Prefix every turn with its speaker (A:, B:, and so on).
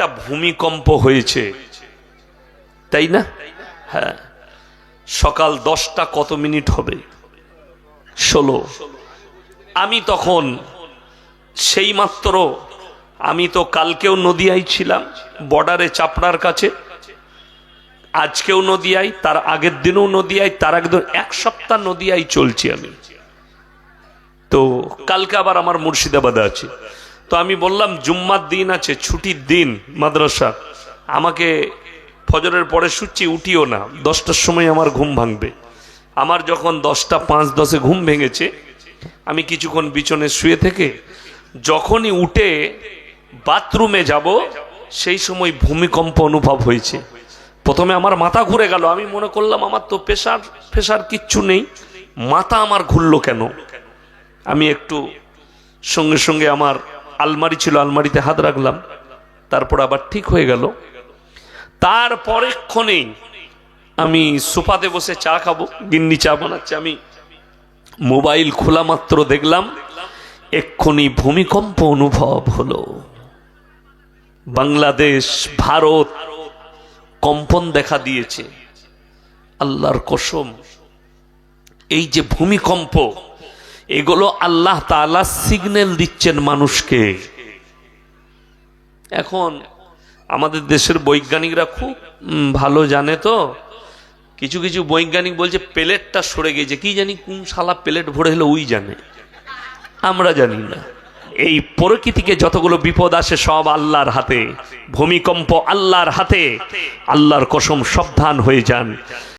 A: একটা ভূমিকম্প হয়েছে, তাই না? হ্যাঁ, সকাল 10টা কত মিনিট হবে? 16। আমি তখন সেই মাত্র, আমি তো কালকেও নদিয়ায় ছিলাম, বর্ডারে চাপড়ার কাছে, আজকেও নদিয়ায়, তার আগের দিনও নদিয়ায়, তার আগের দিন 1 সপ্তাহ নদিয়ায় চলছি আমি। তো কালকে আবার আমার মুর্শিদাবাদে আছে। তো আমি বললাম জুম্মার দিন আছে, ছুটির দিন মাদ্রাসা, আমাকে ফজরের পরে শুচ্ছি, উঠিও না, 10টার সময় আমার ঘুম ভাঙবে। আমার যখন 10টা 5-10 ঘুম ভেঙেছে, আমি কিছুক্ষণ বিছনে শুয়ে থেকে যখনই উঠে বাথরুমে যাব, সেই সময় ভূমিকম্প অনুভব হয়েছে। প্রথমে আমার মাথা ঘুরে গেল, আমি মনে করলাম আমার তো প্রেশার কিচ্ছু নেই, মাথা আমার ঘুরলো কেন। আমি একটু সঙ্গে সঙ্গে আমার আলমারি ছিল, আলমারিতে হাত রাখলাম, তারপর আবার ঠিক হয়ে গেল। তারপরেক্ষণেই আমি সোফাতে বসে চা খাবো, গিন্নি চা বানাচ্ছে, আমি মোবাইল খোলা মাত্র দেখলাম এক্ষুনি ভূমিকম্প অনুভব হলো। বাংলাদেশ, ভারত কম্পন দেখা দিয়েছে। আল্লাহর কসম, এই যে ভূমিকম্প, এগুলো আল্লাহ তাআলা সিগন্যাল দিচ্ছেন মানুষকে। এখন আমাদের দেশের বৈজ্ঞানিকরা খুব ভালো জানে, তো কিছু কিছু বৈজ্ঞানিক বলছে প্লেটটা সরে গেছে, কি জানি কোন শালা প্লেট ভরে হলো ওই জানে, আমরা জানি না। এই প্রকৃতিকে যতগুলো বিপদ আসে সব আল্লাহর হাতে, ভূমিকম্প আল্লাহর হাতে। আল্লাহর কসম, সাবধান হয়ে যান।